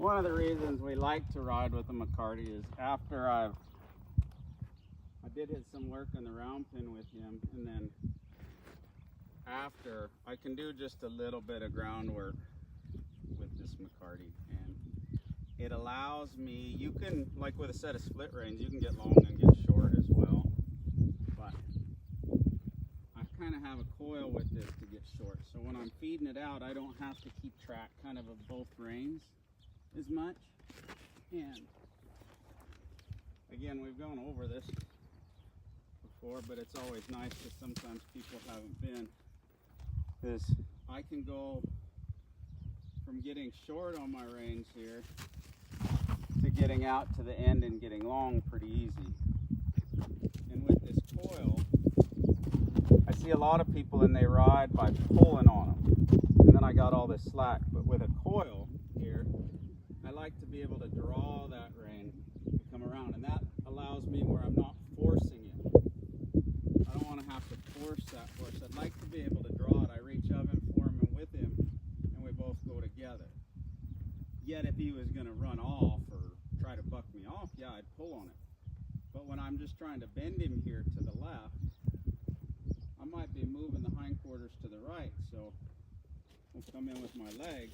One of the reasons we like to ride with a McCarty is after I did hit some work on the round pin with him, and then after I can do just a little bit of groundwork with this McCarty, and it allows me, you can, like with a set of split reins, you can get long and get short as well, but I kind of have a coil with this to get short, so when I'm feeding it out I don't have to keep track kind of both reins as much. And again, we've gone over this before, but it's always nice because sometimes people haven't been, is I can go from getting short on my reins here to getting out to the end and getting long pretty easy. And with this coil, I see a lot of people and they ride by pulling on them, and then I got all this slack. But with a coil here, I like to be able to draw that rein to come around, and that allows me where I'm not forcing it. I don't want to have to force that horse. I'd like to be able to draw it. I reach of him, form him with him, and we both go together. Yet if he was going to run off or try to buck me off, yeah, I'd pull on it. But when I'm just trying to bend him here to the left, I might be moving the hindquarters to the right, so we'll come in with my leg.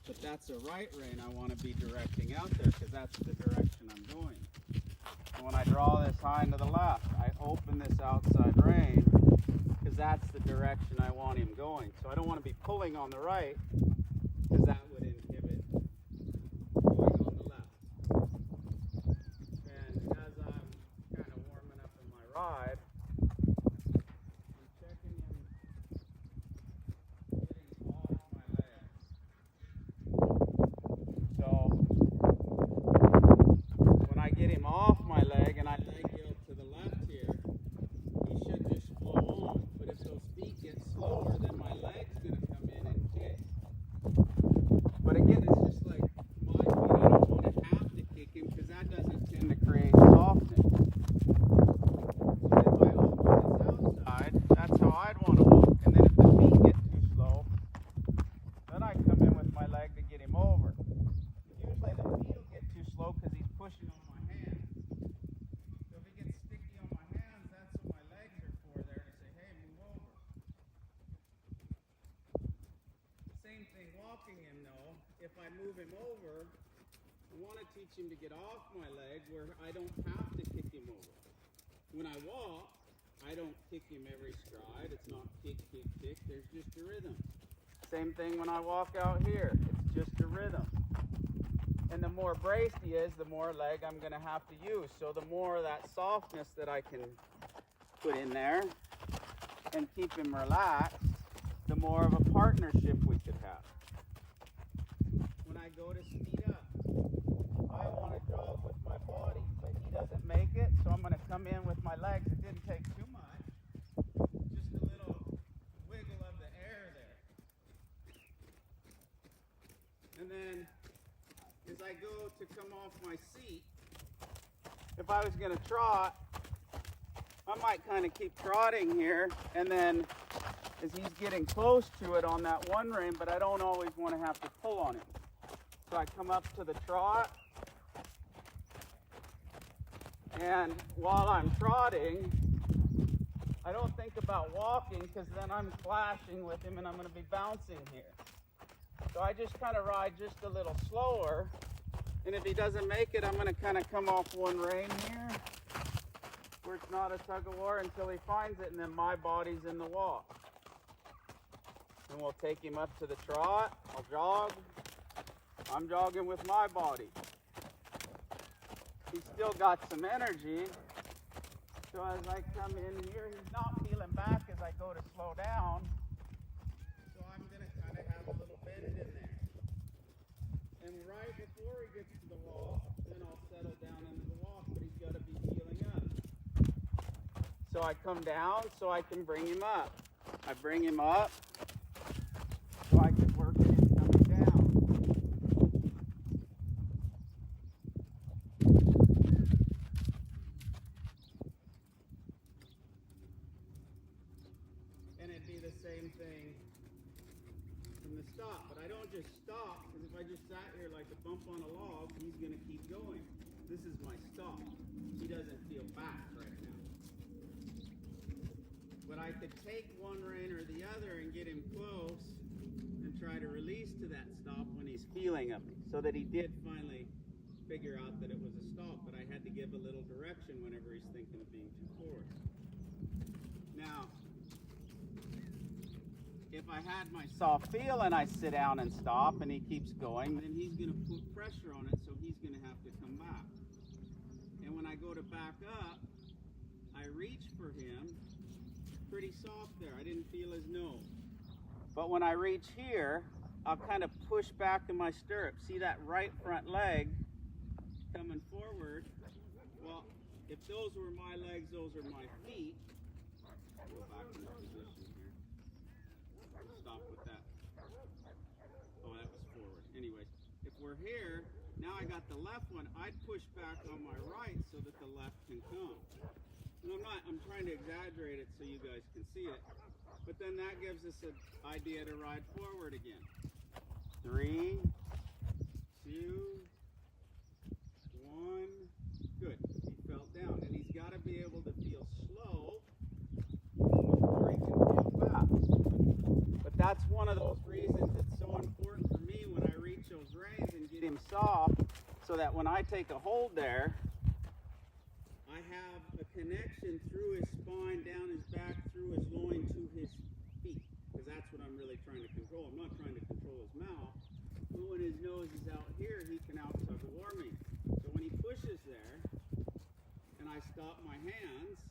But that's a right rein I want to be directing out there because that's the direction I'm going. And when I draw this hind to the left, I open this outside rein because that's the direction I want him going. So I don't want to be pulling on the right because that would inhibit going on the left. And as I'm kind of warming up in my ride, I'm checking him getting off my legs. So when I get him off my leg and I leg go to the left here, he should just flow on. But if those feet get slower, then my leg's going to come in and kick. But again, it's just like my feet. I don't want to have to kick him because that doesn't tend to create softness. So if I open this outside, that's how I'd want to walk. And then if the feet get too slow, then I come in with my leg to get him over. Usually the feet will get too slow because he's pushing on my hands. So if he gets sticky on my hands, that's what my legs are for, there to say, hey, move over. Same thing walking him though. If I move him over, I want to teach him to get off my leg where I don't have to kick him over. When I walk, I don't kick him every stride. It's not kick, kick, kick. There's just a rhythm. Same thing when I walk out here. It's just a rhythm. And the more braced he is, the more leg I'm going to have to use. So the more of that softness that I can put in there and keep him relaxed, the more of a partnership we could have. When I go to speed up, I want to jog with my body, but he doesn't make it, so I'm going to come in with my legs. It didn't take too much, just a little wiggle of the air there. And then as I go to come off my seat, if I was going to trot, I might kind of keep trotting here, and then as he's getting close to it on that one rein, but I don't always want to have to pull on him. So I come up to the trot, and while I'm trotting, I don't think about walking because then I'm clashing with him and I'm going to be bouncing here. So I just kind of ride just a little slower, and if he doesn't make it, I'm going to kind of come off one rein here where it's not a tug of war until he finds it, and then my body's in the walk. And we'll take him up to the trot. I'll jog. I'm jogging with my body. He's still got some energy. So as I come in here, he's not peeling back as I go to slow down. So I'm going to kind of have a little bend in there. And right before he gets to the walk, then I'll settle down into the walk, but he's got to be peeling up. So I come down so I can bring him up. I bring him up so I can work at him coming down. And it'd be the same thing from to stop, but I don't just stop, because if I just sat here like a bump on a log, he's going to keep going. This is my stop. He doesn't feel back right now. But I could take one rein or the other and get him close and try to release to that stop when he's feeling of me, so that he did finally figure out that it was a stop, but I had to give a little direction whenever he's thinking of being too forward. Now, if I had my soft feel and I sit down and stop and he keeps going, then he's going to put pressure on it, so he's going to have to come back. And when I go to back up, I reach for him, pretty soft there. I didn't feel his nose. But when I reach here, I'll kind of push back in my stirrup. See that right front leg coming forward? Well, if those were my legs, those are my feet. I'll go back into position here. Stop with that. Oh, that was forward. Anyways, if we're here, now I got the left one. I'd push back on my right so that the left can come. And I'm trying to exaggerate it so you guys can see it. But then that gives us an idea to ride forward again. 3, 2, 1. Good. He fell down. And he's got to be able to feel slow before he can feel fast. But that's one of those reasons it's so important for me when I reach those reins and get him soft, so that when I take a hold there, I have a connection through his spine, down his back, through his loin to his feet. Because that's what I'm really trying to control. I'm not trying to control his mouth. But when his nose is out here, he can out tug of war me. So when he pushes there, and I stop my hands,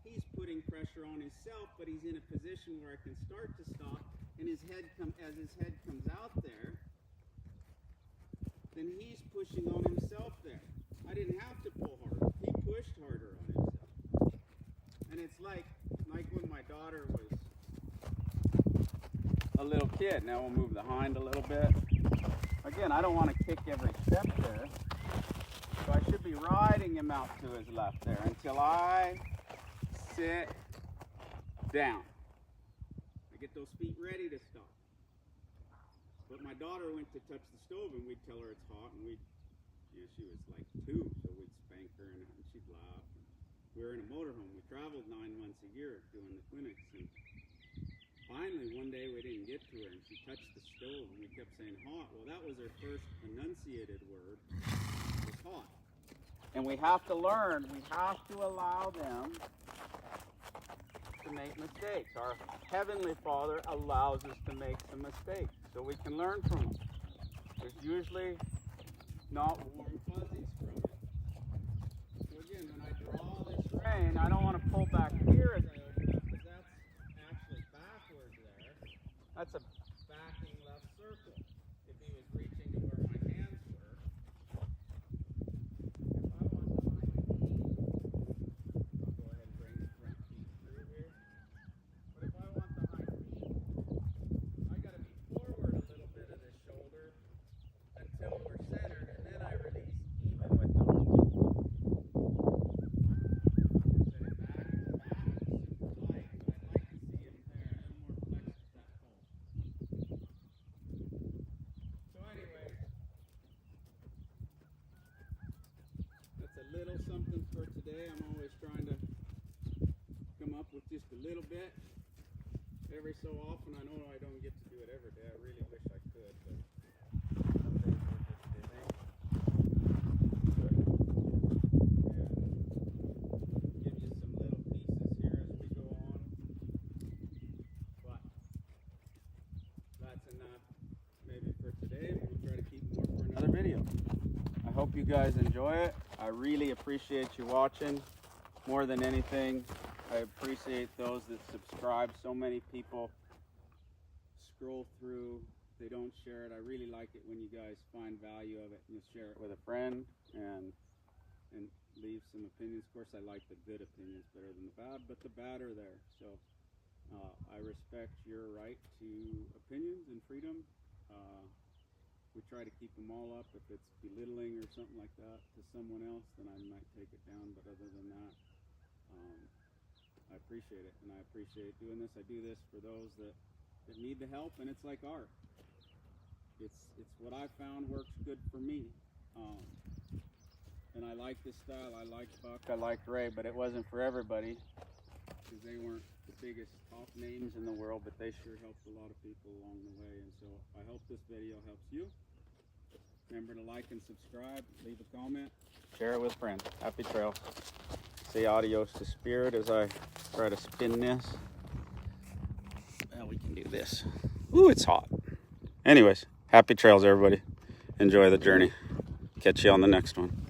he's putting pressure on himself, but he's in a position where I can start to stop, and as his head comes out there, then he's pushing on himself there. I didn't have to pull harder. He pushed harder on himself. And it's like when my daughter was a little kid. Now we'll move the hind a little bit. Again, I don't want to kick every step there. So I should be riding him out to his left there until I sit down. I get those feet ready to stop. But my daughter went to touch the stove and we'd tell her it's hot, and she was like 2, so we'd spank her and she'd laugh. We were in a motorhome. We traveled 9 months a year doing the clinics, and finally one day we didn't get to her and she touched the stove and we kept saying hot. Well, that was her first enunciated word, was hot. And we have to learn, we have to allow them to make mistakes. Our Heavenly Father allows us to make some mistakes so we can learn from them. There's usually not warm fuzzies from it. So again, when I draw this rein, I don't want to pull back here as I open up, because that's actually backwards there. That's a backing left circle. If he was reaching to where my hands were. If I want the hind feet, I'll go ahead and bring the front feet through here. But if I want the hind feet, I got to be forward a little bit of this shoulder until we're centered, and then I release even with them. Back is super light, but I'd like to see him there, a little more flexed at that pole. So anyway, that's a little something for today. I'm always trying to come up with just a little bit every so often. I know I don't get to do it every day. I really wish I could, but some days we're just busy. And give you some little pieces here as we go on. But that's enough maybe for today. We'll try to keep more for another video. I hope you guys enjoy it. I really appreciate you watching. More than anything, I appreciate those that subscribe. So many people scroll through, they don't share it. I really like it when you guys find value of it and you share it with a friend and leave some opinions. Of course, I like the good opinions better than the bad, but the bad are there. So I respect your right to opinions and freedom. We try to keep them all up. If it's belittling or something like that to someone else, then I might take it down. But other than that, I appreciate it, and I appreciate doing this. I do this for those that that need the help, and it's like art. It's what I found works good for me. And I like this style. I like Buck. I liked Ray, but it wasn't for everybody because they weren't the biggest top names in the world, but they sure helped a lot of people along the way. And so I hope this video helps you. Remember to like and subscribe, leave a comment, share it with friends. Happy trails. Say adios to Spirit as I try to spin this. Well, we can do this. Ooh, it's hot. Anyways, happy trails, everybody. Enjoy the journey. Catch you on the next one.